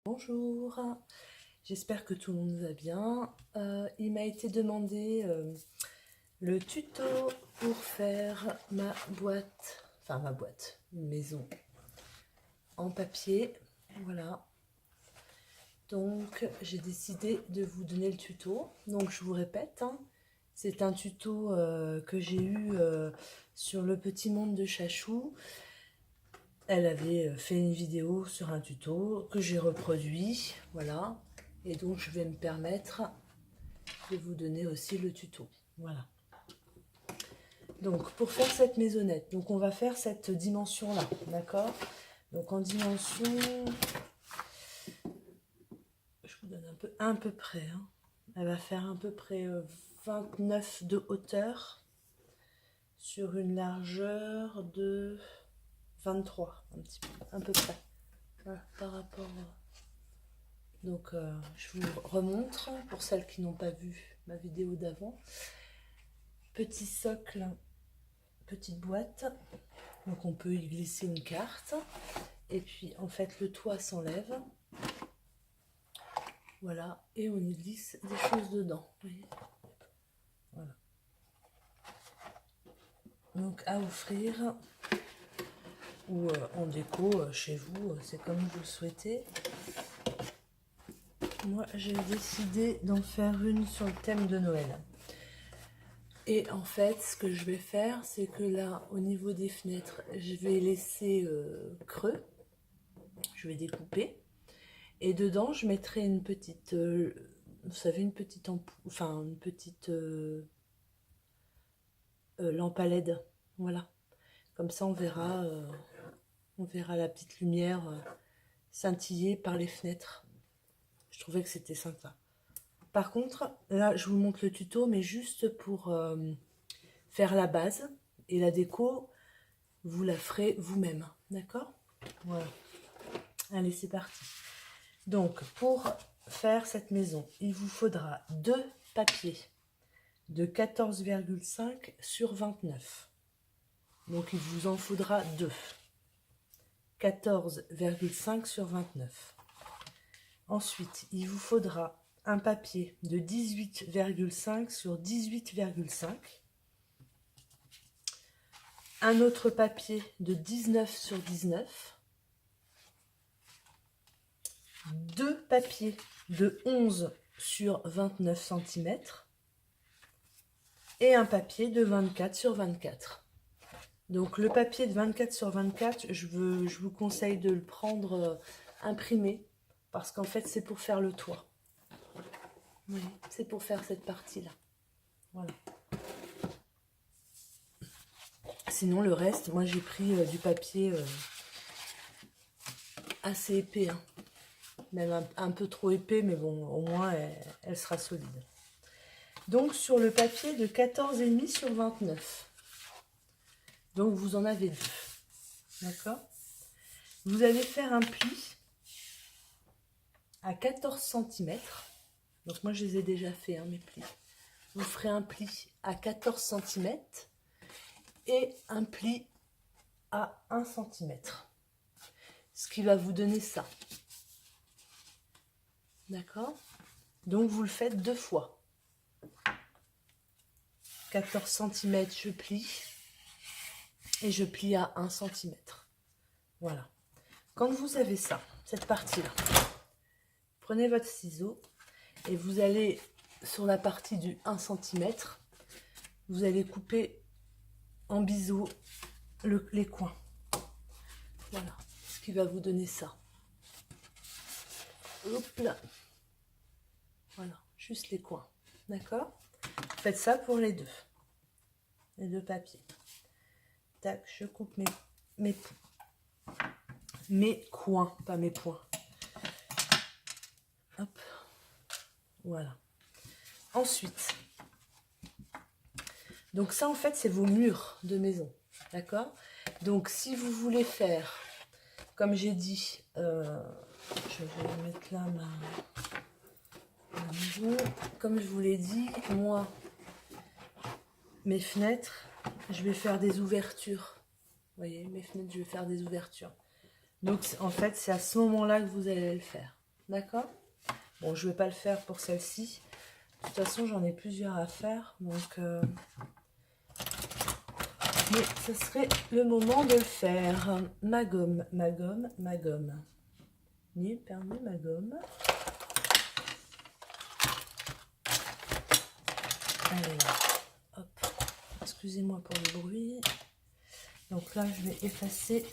Bonjour, j'espère que tout le monde va bien. Il m'a été demandé le tuto pour faire ma boîte, une maison en papier. Voilà. Donc j'ai décidé de vous donner le tuto. Donc je vous répète, hein, c'est un tuto que j'ai eu sur le petit monde de Chachou. Elle avait fait une vidéo sur un tuto que j'ai reproduit, voilà. Et donc je vais me permettre de vous donner aussi le tuto, voilà. Donc pour faire cette maisonnette, donc on va faire cette dimension là, d'accord? Donc en dimension, je vous donne un peu près, hein. Elle va faire à peu près 29 de hauteur sur une largeur de 23, un peu près, voilà, par rapport donc je vous remontre pour celles qui n'ont pas vu ma vidéo d'avant. Petit socle, petite boîte, donc on peut y glisser une carte. Et puis en fait le toit s'enlève. Voilà, et on y glisse des choses dedans. Vous voyez, voilà. Donc à offrir ou en déco chez vous, c'est comme vous le souhaitez. Moi j'ai décidé d'en faire une sur le thème de Noël. Et en fait, ce que je vais faire, c'est que là, au niveau des fenêtres, je vais laisser creux. Je vais découper. Et dedans, je mettrai une petite, vous savez, une petite ampoule, enfin, une petite lampe à LED. Voilà. Comme ça, on verra la petite lumière scintiller par les fenêtres. Je trouvais que c'était sympa. Par contre, là, je vous montre le tuto, mais juste pour faire la base et la déco, vous la ferez vous-même, d'accord? Voilà. Allez, c'est parti. Donc, pour faire cette maison, il vous faudra 2 papiers de 14,5 sur 29. Donc, il vous en faudra 2. 14,5 sur 29. Ensuite, il vous faudra un papier de 18,5 sur 18,5. Un autre papier de 19 sur 19. 2 papiers de 11 sur 29 cm. Et un papier de 24 sur 24. Donc le papier de 24 sur 24, je vous conseille de le prendre imprimé, parce qu'en fait c'est pour faire le toit. Oui, c'est pour faire cette partie-là. Voilà. Sinon le reste, moi j'ai pris du papier assez épais, hein. Même un peu trop épais, mais bon, au moins elle sera solide. Donc sur le papier de 14,5 sur 29. Donc vous en avez 2. D'accord? Vous allez faire un pli à 14 cm. Donc moi je les ai déjà fait, hein, mes plis. Vous ferez un pli à 14 cm et un pli à 1 cm. Ce qui va vous donner ça. D'accord? Donc vous le faites 2 fois. 14 cm je plie et je plie à 1 cm. Voilà. Quand vous avez ça, cette partie-là, prenez votre ciseau et vous allez sur la partie du 1 cm, vous allez couper en biseau les coins. Voilà, ce qui va vous donner ça. Hop là. Voilà, juste les coins. D'accord? Faites ça pour les deux papiers. Tac, je coupe mes coins, pas mes points. Hop. Voilà. Ensuite, donc ça en fait c'est vos murs de maison. D'accord? Donc si vous voulez faire, comme j'ai dit, je vais mettre là ma maison. Comme je vous l'ai dit, moi, mes fenêtres, je vais faire des ouvertures. Vous voyez, mes fenêtres, je vais faire des ouvertures. Donc, en fait, c'est à ce moment-là que vous allez le faire. D'accord? Bon, je vais pas le faire pour celle-ci. De toute façon, j'en ai plusieurs à faire. Donc, mais ce serait le moment de le faire. Ma gomme, ma gomme, ma gomme. Ni perdu ma gomme. Allez, hop. Excusez-moi pour le bruit. Donc là, je vais effacer.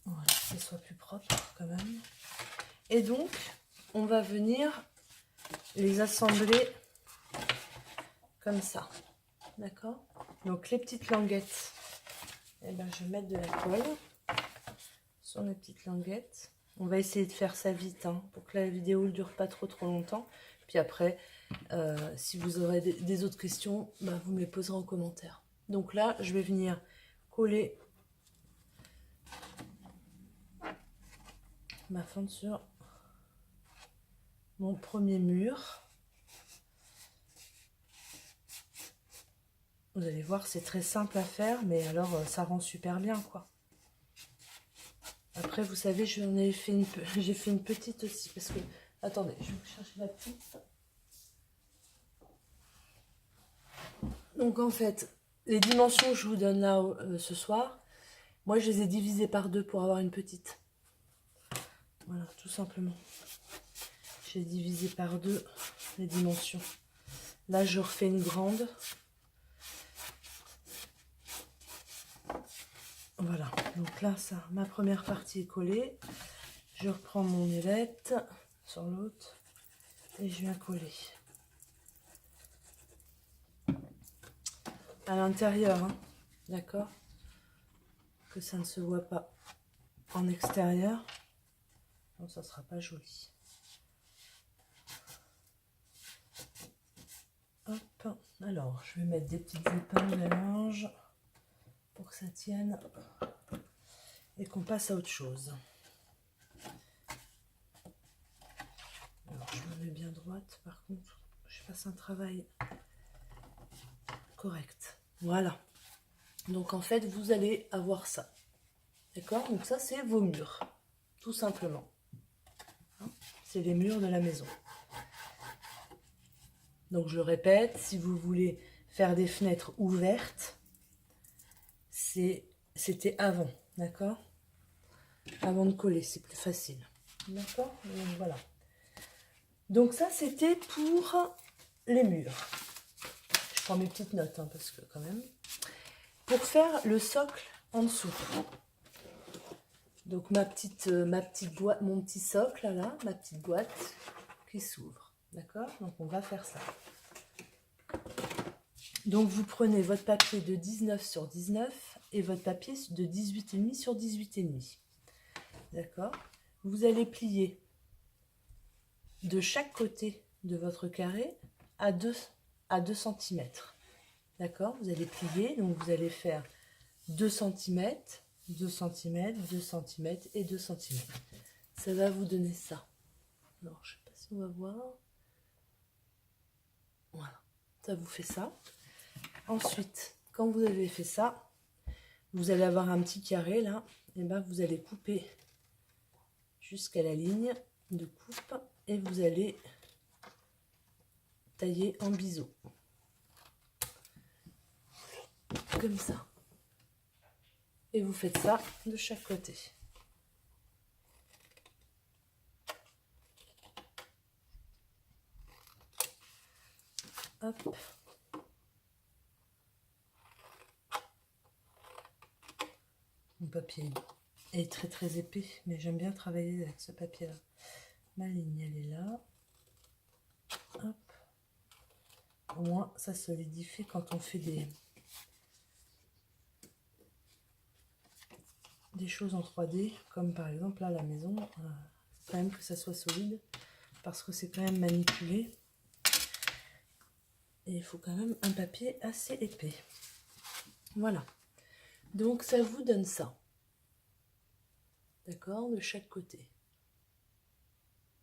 Voilà, que ce soit plus propre quand même. Et donc, on va venir les assembler comme ça. D'accord? Donc les petites languettes, eh ben, je vais mettre de la colle sur les petites languettes. On va essayer de faire ça vite, hein, pour que la vidéo ne dure pas trop longtemps. Puis après, si vous aurez des autres questions, bah, vous me les poserez en commentaire. Donc là, je vais venir coller ma fente sur mon premier mur. Vous allez voir, c'est très simple à faire, mais alors ça rend super bien, quoi. Après, vous savez, j'ai fait une petite aussi, parce que... Attendez, je vais chercher la petite. Donc, en fait, les dimensions que je vous donne là ce soir, moi, je les ai divisées par 2 pour avoir une petite. Voilà, tout simplement. J'ai divisé par 2 les dimensions. Là, je refais une grande. Voilà, donc là, ça, ma première partie est collée. Je reprends mon nœudette sur l'autre et je viens coller. À l'intérieur, hein, d'accord? Que ça ne se voit pas en extérieur. Donc, ça ne sera pas joli. Hop, alors, je vais mettre des petites épingles à linge pour que ça tienne et qu'on passe à autre chose. Alors, je me mets bien droite, par contre, je fasse un travail correct. Voilà. Donc, en fait, vous allez avoir ça. D'accord? Donc, ça, c'est vos murs, tout simplement. Hein, c'est les murs de la maison. Donc, je répète, si vous voulez faire des fenêtres ouvertes, c'était avant, d'accord? Avant de coller, c'est plus facile. D'accord? Donc, voilà. Donc, ça, c'était pour les murs. Je prends mes petites notes, hein, parce que quand même... Pour faire le socle en dessous. Donc, ma petite boîte, mon petit socle, là, ma petite boîte qui s'ouvre. D'accord? Donc, on va faire ça. Donc, vous prenez votre papier de 19 sur 19 et votre papier de 18,5 sur 18,5. D'accord? Vous allez plier de chaque côté de votre carré à 2 cm. D'accord? Vous allez plier, donc vous allez faire 2 cm, 2 cm, 2 cm et 2 cm. Ça va vous donner ça. Alors, je ne sais pas si on va voir. Voilà, ça vous fait ça. Ensuite, quand vous avez fait ça, vous allez avoir un petit carré là. Et ben vous allez couper jusqu'à la ligne de coupe et vous allez tailler en biseau. Comme ça. Et vous faites ça de chaque côté. Hop. Mon papier est très épais, mais j'aime bien travailler avec ce papier-là. Ma ligne, elle est là. Hop. Au moins, ça solidifie quand on fait des choses en 3D, comme par exemple là, la maison. Quand même que ça soit solide, parce que c'est quand même manipulé. Et il faut quand même un papier assez épais. Voilà. Donc, ça vous donne ça. D'accord? De chaque côté.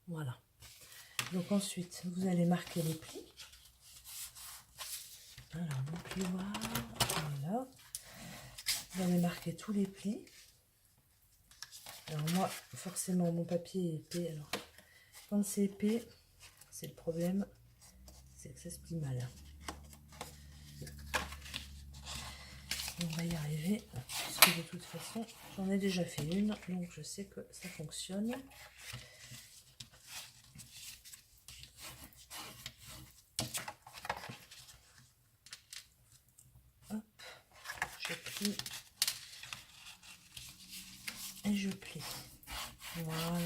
Voilà. Donc, ensuite, vous allez marquer les plis. Alors, mon plioir, voilà. J'en ai marqué tous les plis. Alors moi, forcément, mon papier est épais. Alors, quand c'est épais, c'est le problème, c'est que ça se plie mal. On va y arriver, puisque de toute façon, j'en ai déjà fait une, donc je sais que ça fonctionne. Hop, je plie et je plie. Voilà.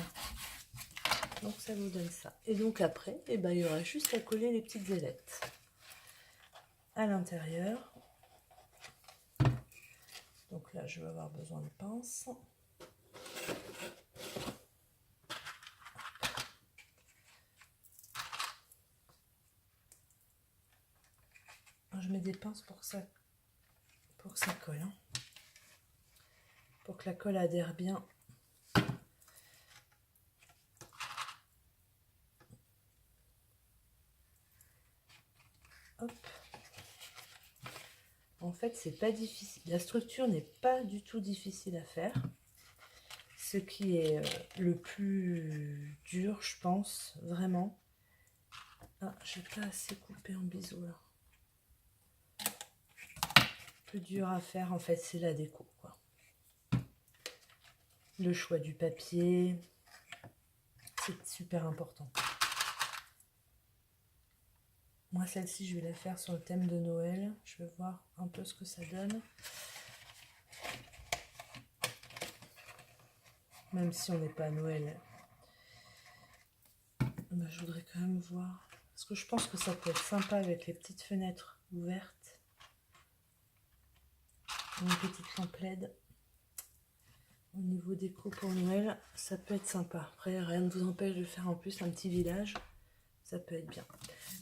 Donc ça vous donne ça. Et donc après, eh ben, il y aura juste à coller les petites ailettes à l'intérieur. Donc là, je vais avoir besoin de pince. Je mets des pinces pour que ça colle. Hein. Pour que la colle adhère bien. Hop. En fait, c'est pas difficile. La structure n'est pas du tout difficile à faire. Ce qui est le plus dur, je pense, vraiment. Ah, j'ai pas assez coupé en biseau là. Le plus dur à faire, en fait, c'est la déco, quoi. Le choix du papier, c'est super important. Moi, celle-ci, je vais la faire sur le thème de Noël. Je vais voir un peu ce que ça donne. Même si on n'est pas à Noël. Ben, je voudrais quand même voir. Parce que je pense que ça peut être sympa avec les petites fenêtres ouvertes. Une petite lampe LED. Au niveau déco pour Noël, ça peut être sympa. Après, rien ne vous empêche de faire en plus un petit village. Ça peut être bien.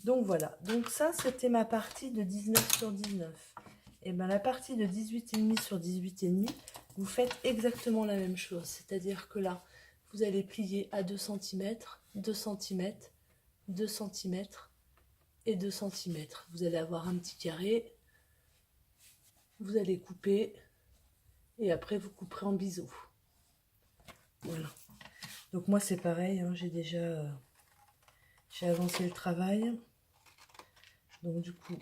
Donc voilà. Donc ça, c'était ma partie de 19 sur 19. Et bien la partie de 18,5 sur 18,5, vous faites exactement la même chose. C'est-à-dire que là, vous allez plier à 2 cm, 2 cm, 2 cm et 2 cm. Vous allez avoir un petit carré. Vous allez couper. Et après, vous couperez en biseau. Voilà. Donc moi, c'est pareil. Hein, j'ai avancé le travail. Donc du coup,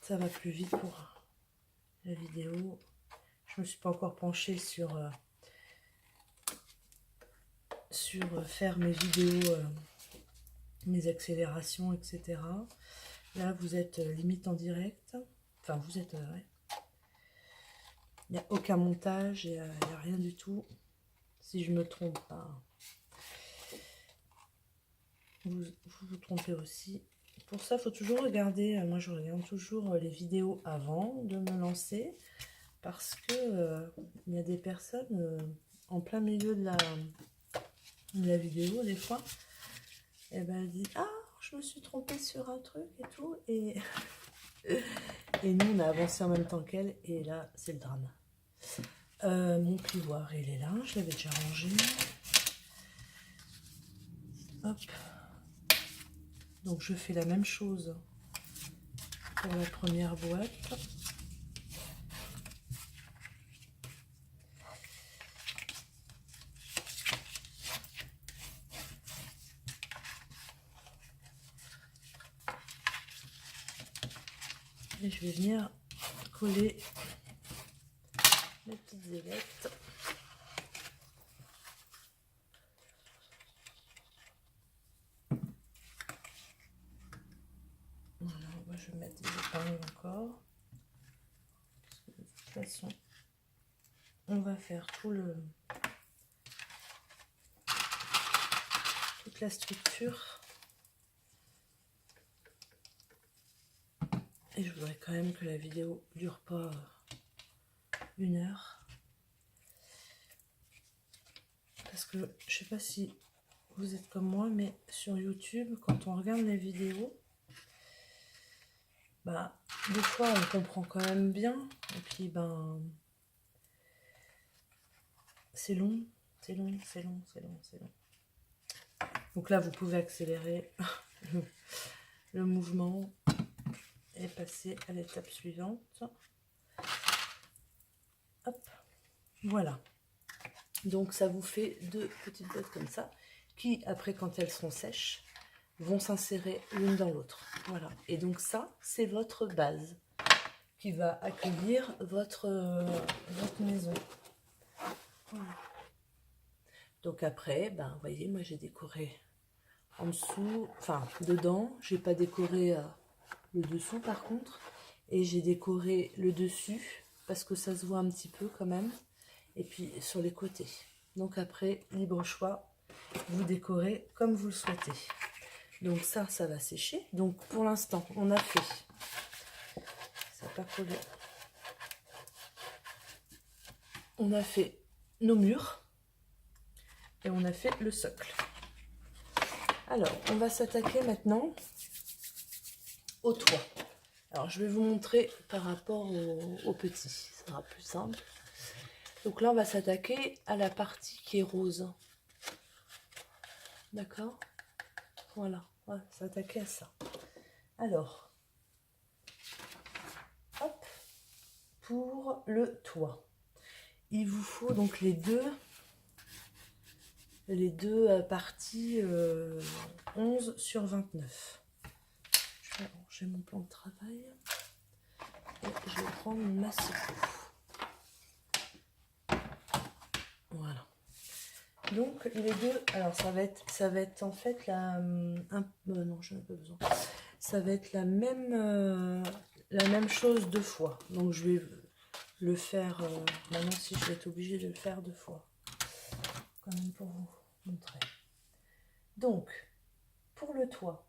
ça va plus vite pour la vidéo. Je me suis pas encore penchée sur faire mes vidéos, mes accélérations, etc. Là, vous êtes limite en direct. Enfin, vous êtes... ouais. Il n'y a aucun montage, il n'y a rien du tout. Si je me trompe pas, vous vous trompez aussi. Pour ça, il faut toujours regarder. Moi, je regarde toujours les vidéos avant de me lancer. Parce que il y a des personnes en plein milieu de la vidéo, des fois. Et ben, elle dit: ah, je me suis trompée sur un truc et tout. Et nous, on a avancé en même temps qu'elle. Et là, c'est le drame. Mon plioir, il est là, je l'avais déjà rangé. Hop. Donc je fais la même chose pour la première boîte. Et je vais venir coller les petites ailettes. Voilà, je vais mettre des épingles encore. Parce que de toute façon, on va faire toute la structure. Et je voudrais quand même que la vidéo dure pas 1 heure. Parce que je sais pas si vous êtes comme moi, mais sur YouTube, quand on regarde les vidéos, bah, des fois on comprend quand même bien. Et puis, ben, c'est long, c'est long, c'est long, c'est long, c'est long. Donc là, vous pouvez accélérer le mouvement. et passer à l'étape suivante. Hop, voilà. Donc ça vous fait 2 petites boîtes comme ça, qui après quand elles seront sèches, vont s'insérer l'une dans l'autre. Voilà. Et donc ça, c'est votre base qui va accueillir votre maison. Voilà. Donc après, ben, vous voyez, moi j'ai décoré en dessous, enfin dedans, j'ai pas décoré le dessous par contre, et j'ai décoré le dessus parce que ça se voit un petit peu quand même, et puis sur les côtés. Donc après, libre choix, vous décorez comme vous le souhaitez. Donc ça va sécher. Donc pour l'instant, on a fait, ça n'a pas collé, on a fait nos murs et on a fait le socle. Alors, on va s'attaquer maintenant au toit. Alors, je vais vous montrer par rapport au petit, ça sera plus simple. Donc là, on va s'attaquer à la partie qui est rose. D'accord? Voilà, on va s'attaquer à ça. Alors, hop, pour le toit, il vous faut donc les deux parties 11 sur 29. Je vais ranger mon plan de travail et je vais prendre mon massicot. Voilà. Donc les deux, alors ça va être en fait non, je n'en ai pas besoin. Ça va être la même chose 2 fois. Donc je vais le faire maintenant, si je vais être obligée de le faire 2 fois. Quand même pour vous montrer. Donc pour le toit,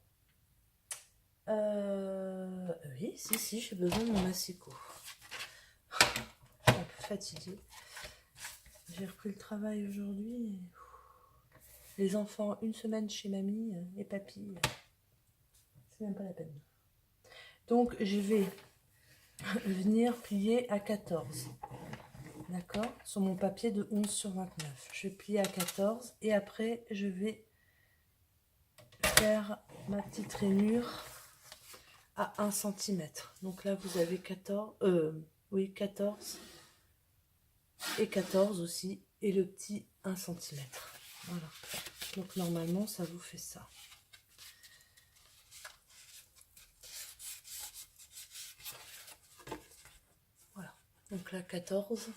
oui, si, j'ai besoin de mon massicot. Je suis un peu fatiguée. J'ai repris le travail aujourd'hui. Les enfants, 1 semaine chez mamie et papy. C'est même pas la peine. Donc, je vais venir plier à 14. D'accord? Sur mon papier de 11 sur 29. Je vais plier à 14 et après, je vais faire ma petite rainure à 1 cm. Donc là, vous avez 14 et 14 aussi. Et le petit 1 cm. Voilà. Donc normalement, ça vous fait ça. Voilà. Donc là, 14,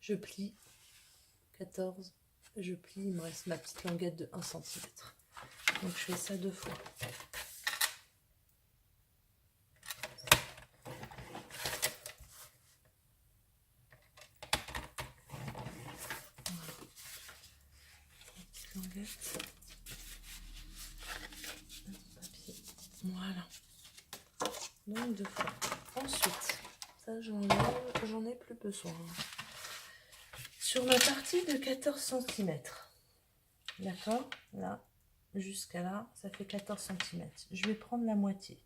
je plie. 14, je plie. Il me reste ma petite languette de 1 cm. Donc je fais ça 2 fois. Voilà. Languette. Papier. Voilà. Donc 2 fois. Ensuite, ça j'en ai plus besoin. Sur ma partie de 14 cm, d'accord, là, jusqu'à là, ça fait 14 cm. Je vais prendre la moitié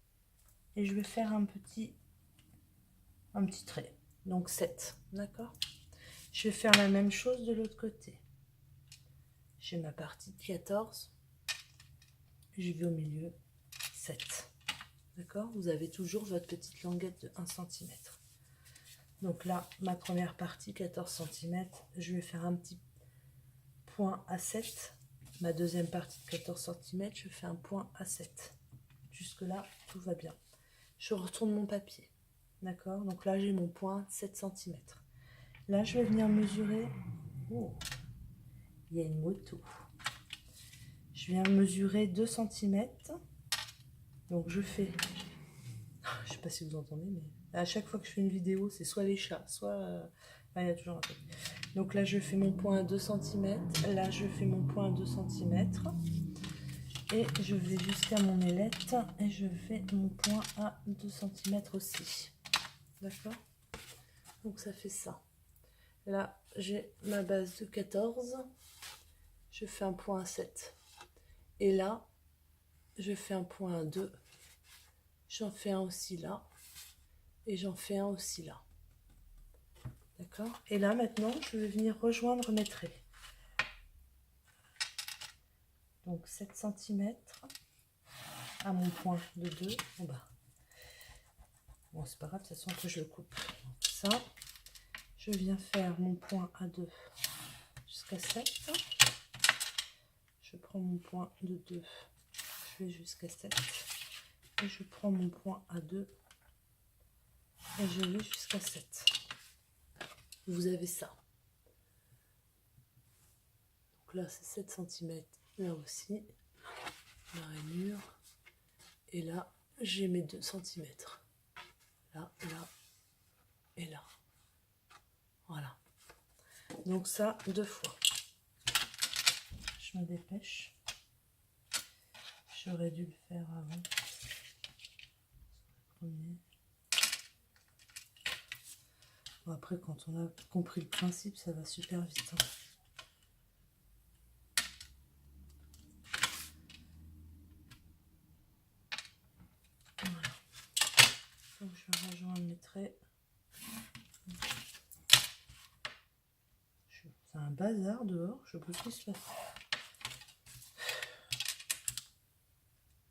et je vais faire un petit trait, donc 7, d'accord. Je vais faire la même chose de l'autre côté. J'ai ma partie de 14, je vais au milieu, 7, d'accord. Vous avez toujours votre petite languette de 1 cm. Donc là, ma première partie, 14 cm, je vais faire un petit point à 7. Ma deuxième partie de 14 cm, je fais un point à 7. Jusque là, tout va bien. Je retourne mon papier. D'accord? Donc là, j'ai mon point 7 cm. Là, je vais venir mesurer. Oh, il y a une moto. Je viens mesurer 2 cm. Donc je fais... Je sais pas si vous entendez, mais à chaque fois que je fais une vidéo, c'est soit les chats, soit... il y a toujours un truc. Donc là, je fais mon point à 2 cm. Là, je fais mon point à 2 cm. Et je vais jusqu'à mon ailette. Et je fais mon point à 2 cm aussi. D'accord? Donc ça fait ça. Là, j'ai ma base de 14. Je fais un point à 7. Et là, je fais un point à 2. J'en fais un aussi là. Et j'en fais un aussi là. D'accord? Et là, maintenant, je vais venir rejoindre mes traits. Donc 7 cm à mon point de 2 en bas. Bon, c'est pas grave, de toute façon, après je le coupe. Donc, ça, je viens faire mon point à 2 jusqu'à 7. Je prends mon point de 2, je vais jusqu'à 7. Et je prends mon point à 2 et je vais jusqu'à 7. Vous avez ça. Donc là, c'est 7 cm. Là aussi, la rainure. Et là, j'ai mes 2 cm. Là, là et là. Voilà. Donc ça, 2 fois. Je me dépêche. J'aurais dû le faire avant. Premier. Bon, après, quand on a compris le principe, ça va super vite. Hein. Voilà. Donc je vais rejoindre mes traits. C'est un bazar dehors, je peux plus faire.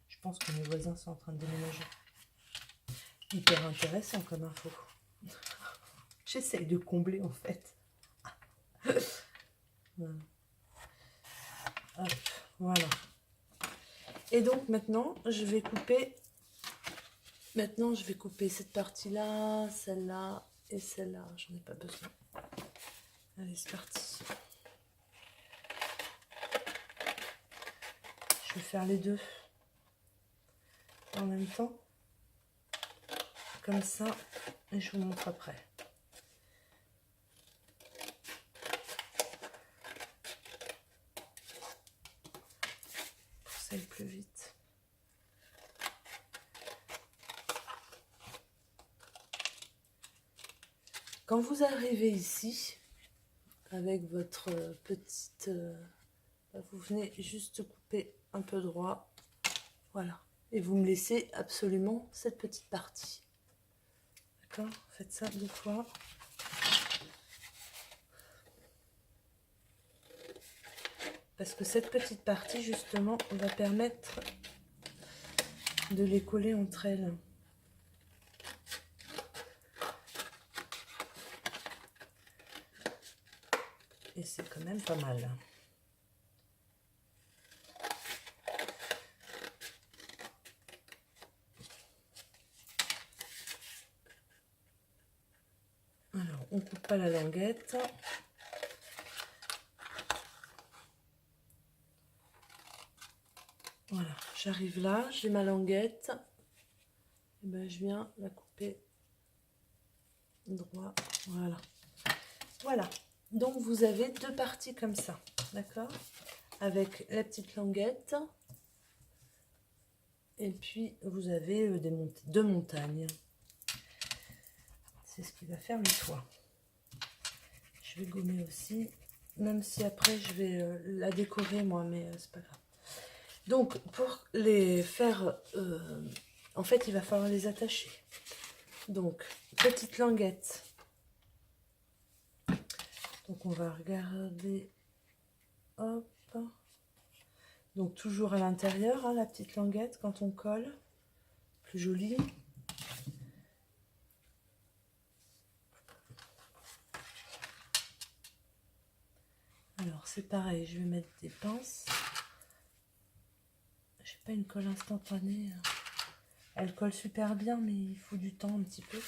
Je pense que mes voisins sont en train de déménager. Hyper intéressant comme info. J'essaye de combler en fait. Voilà. Hop, voilà. Et donc maintenant, je vais couper. Maintenant, je vais couper cette partie-là, celle-là et celle-là. J'en ai pas besoin. Allez, c'est parti. Je vais faire les deux en même temps. Comme ça, et je vous montre après. Pour ça aller plus vite. Quand vous arrivez ici, avec votre petite... vous venez juste couper un peu droit. Voilà. Et vous me laissez absolument cette petite partie. D'accord? Faites ça 2 fois. Parce que cette petite partie, justement, va permettre de les coller entre elles. Et c'est quand même pas mal. Alors, on ne coupe pas la languette. Voilà, j'arrive là, j'ai ma languette. Et ben, je viens la couper droit. Voilà. Voilà. Donc, vous avez 2 parties comme ça. D'accord? Avec la petite languette. Et puis, vous avez 2 montagnes. C'est ce qui va faire le toit. Je vais gommer aussi. Même si après, je vais la décorer, moi. Mais c'est pas grave. Donc, pour les faire... en fait, il va falloir les attacher. Donc, petite languette. Donc, on va regarder. Hop. Donc, toujours à l'intérieur, hein, la petite languette, quand on colle. Plus jolie. Alors, c'est pareil, je vais mettre des pinces. J'ai pas une colle instantanée. Elle colle super bien, mais il faut du temps un petit peu.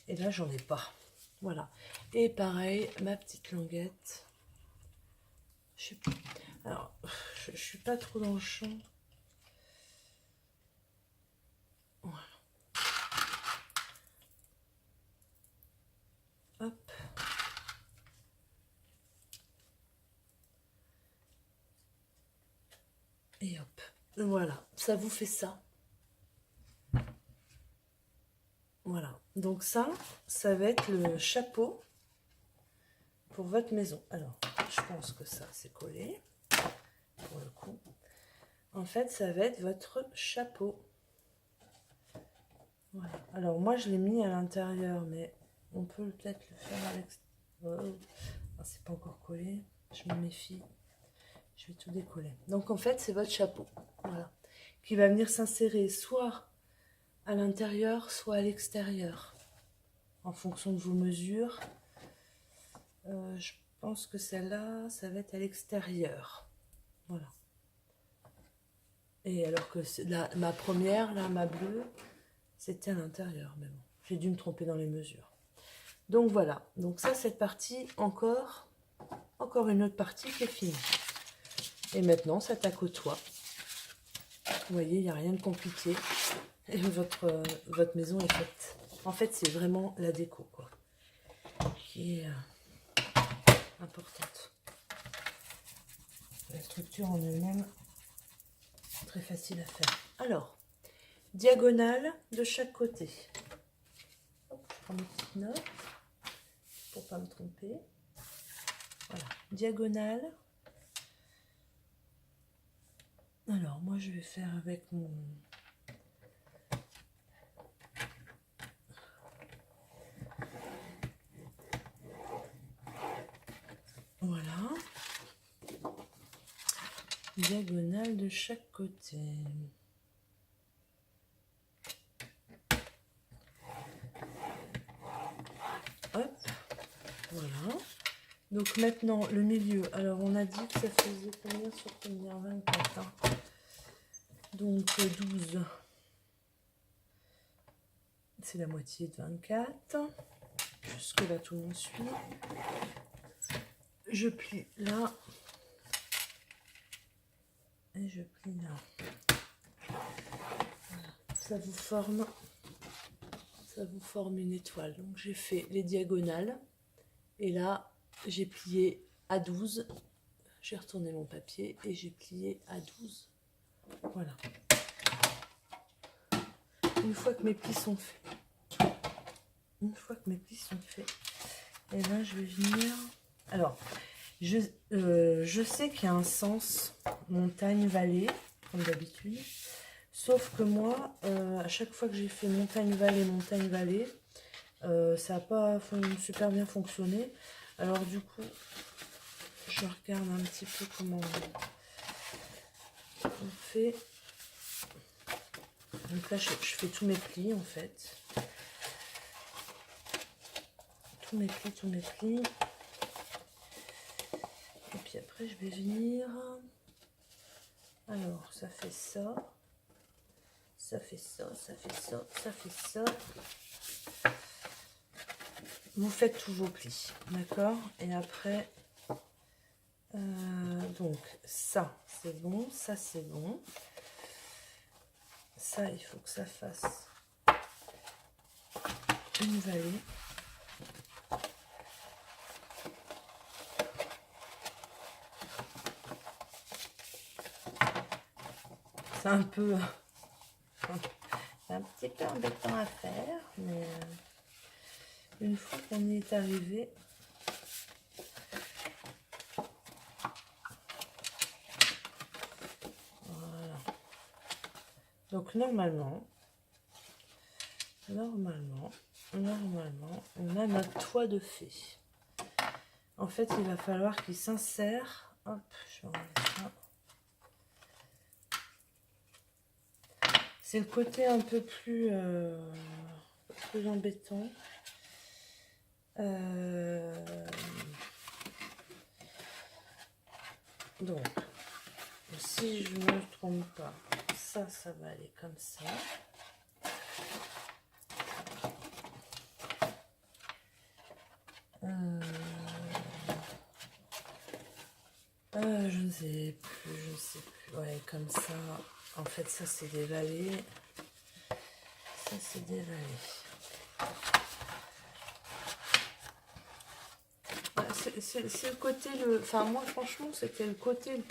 Et là, j'en ai pas. Voilà. Et pareil, ma petite languette. Alors, je suis pas trop dans le champ. Voilà. Hop. Et hop. Voilà. Ça vous fait ça. Voilà. Donc ça va être le chapeau pour votre maison. Alors, je pense que ça, c'est collé. Pour le coup. En fait, ça va être votre chapeau. Voilà. Alors, moi, je l'ai mis à l'intérieur, mais on peut peut-être le faire à l'extérieur. Oh, c'est pas encore collé. Je me méfie. Je vais tout décoller. Donc, en fait, c'est votre chapeau. Voilà. Qui va venir s'insérer soit à l'intérieur, soit à l'extérieur, en fonction de vos mesures. Je pense que celle-là, ça va être à l'extérieur. Voilà. Et alors que ma première, là, ma bleue, c'était à l'intérieur. Mais bon, j'ai dû me tromper dans les mesures. Donc voilà. Donc ça, cette partie, encore une autre partie qui est finie. Et maintenant, ça s'attaque au toit. Vous voyez, il n'y a rien de compliqué. Et votre maison est faite. En fait, c'est vraiment la déco, quoi, qui est importante. La structure en elle-même, très facile à faire. Alors, diagonale de chaque côté. Hop, je prends mes petites notes pour pas me tromper. Voilà, diagonale. Alors, moi, je vais faire avec mon... Voilà. Diagonale de chaque côté. Hop. Voilà. Donc maintenant, le milieu. Alors, on a dit que ça faisait combien sur combien? 24. Hein. Donc, 12. C'est la moitié de 24. Jusque là, tout le monde suit. Je plie là. Et je plie là. Voilà. Ça vous forme une étoile. Donc, j'ai fait les diagonales. Et là, j'ai plié à 12. J'ai retourné mon papier et j'ai plié à 12. Voilà. Une fois que mes plis sont faits. Et là, je vais venir... Alors, je sais qu'il y a un sens montagne-vallée, comme d'habitude. Sauf que moi, à chaque fois que j'ai fait montagne-vallée, ça n'a pas super bien fonctionné. Alors du coup, je regarde un petit peu comment on fait. Donc là, je fais tous mes plis en fait. Tous mes plis. Et puis après, je vais venir... Alors, ça fait ça. Ça fait ça, ça fait ça, ça fait ça. Vous faites tous vos plis, d'accord? Et après, donc ça c'est bon, ça c'est bon. Ça, il faut que ça fasse une vallée. C'est un peu... C'est un petit peu embêtant à faire, mais une fois qu'on y est arrivé, voilà. Donc normalement, on a notre toit de fée. En fait, il va falloir qu'il s'insère. Hop, je vais enlever ça. C'est le côté un peu plus embêtant. Donc, si je ne me trompe pas, ça va aller comme ça. Je ne sais plus. Ouais, comme ça. En fait, ça, c'est des vallées. Ça, c'est des vallées. C'est le côté... Enfin, moi, franchement, c'était le côté le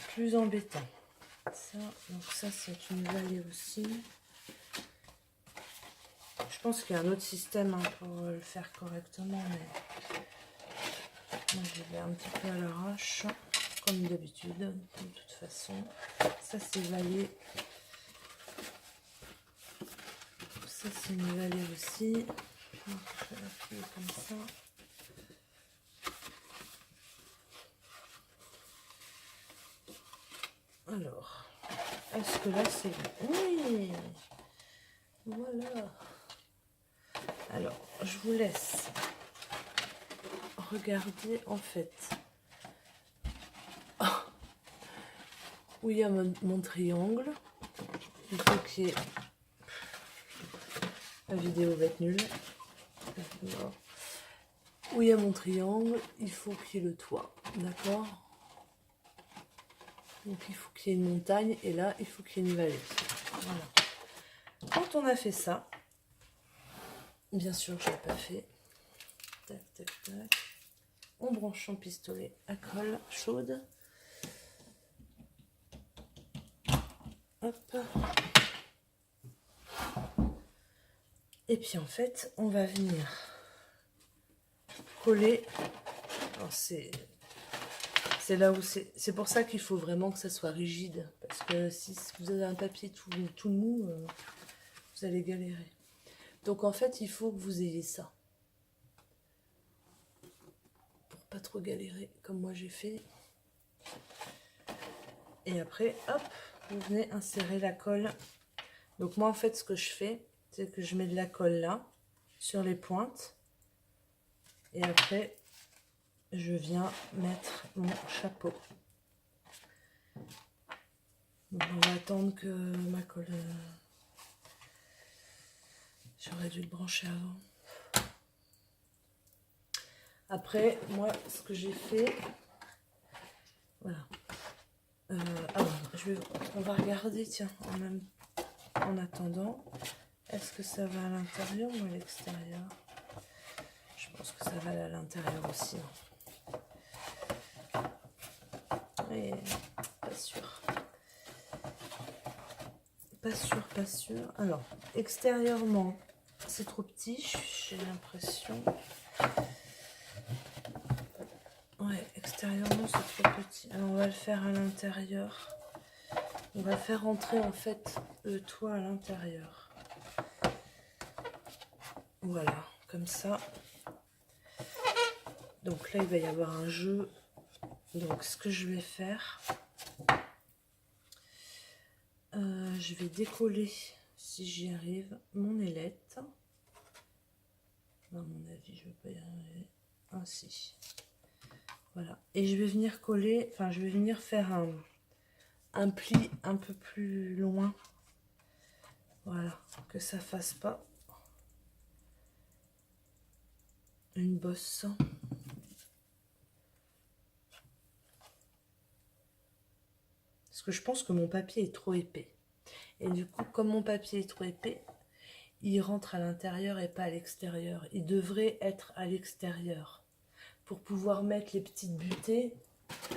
plus embêtant. Ça, donc ça, c'est une vallée aussi. Je pense qu'il y a un autre système hein, pour le faire correctement, mais moi je vais un petit peu à l'arrache, comme d'habitude, de toute façon. Ça c'est vallée. Ça c'est une vallée aussi. Donc, je vais l'appuyer comme ça. est-ce que là c'est bon? Oui, voilà. Alors, je vous laisse regarder en fait où il y a mon triangle. Il faut qu'il y ait... La vidéo va être nulle. Où il y a mon triangle, il faut qu'il y ait le toit, d'accord? Donc il faut qu'il y ait une montagne et là il faut qu'il y ait une vallée. Voilà. Quand on a fait ça, bien sûr je ne l'ai pas fait. Tac, tac, tac. On branche son pistolet à colle chaude. Hop. Et puis en fait, on va venir coller. Alors c'est là où c'est pour ça qu'il faut vraiment que ça soit rigide. Parce que si vous avez un papier tout mou, vous allez galérer. Donc en fait, il faut que vous ayez ça. Pour pas trop galérer comme moi j'ai fait. Et après, hop, vous venez insérer la colle. Donc moi en fait, ce que je fais, c'est que je mets de la colle là, sur les pointes. Et après, je viens mettre mon chapeau. Donc on va attendre que ma colle... J'aurais dû le brancher avant. Après, moi, ce que j'ai fait... Voilà. On va regarder, tiens, en attendant. Est-ce que ça va à l'intérieur ou à l'extérieur? Je pense que ça va aller à l'intérieur aussi. Mais pas sûr. Pas sûr. Alors, extérieurement, c'est trop petit, j'ai l'impression. Ouais, extérieurement, c'est trop petit. Alors, on va le faire à l'intérieur. On va faire entrer, en fait, le toit à l'intérieur. Voilà, comme ça. Donc là, il va y avoir un jeu. Donc, ce que je vais faire... je vais décoller, si j'y arrive, mon ailette. À mon avis, je ne vais pas y arriver. Ainsi. Voilà. Et je vais venir coller, enfin, je vais venir faire un pli un peu plus loin. Voilà. Que ça fasse pas une bosse. Parce que je pense que mon papier est trop épais. Et du coup, comme mon papier est trop épais, il rentre à l'intérieur et pas à l'extérieur. Il devrait être à l'extérieur. Pour pouvoir mettre les petites butées,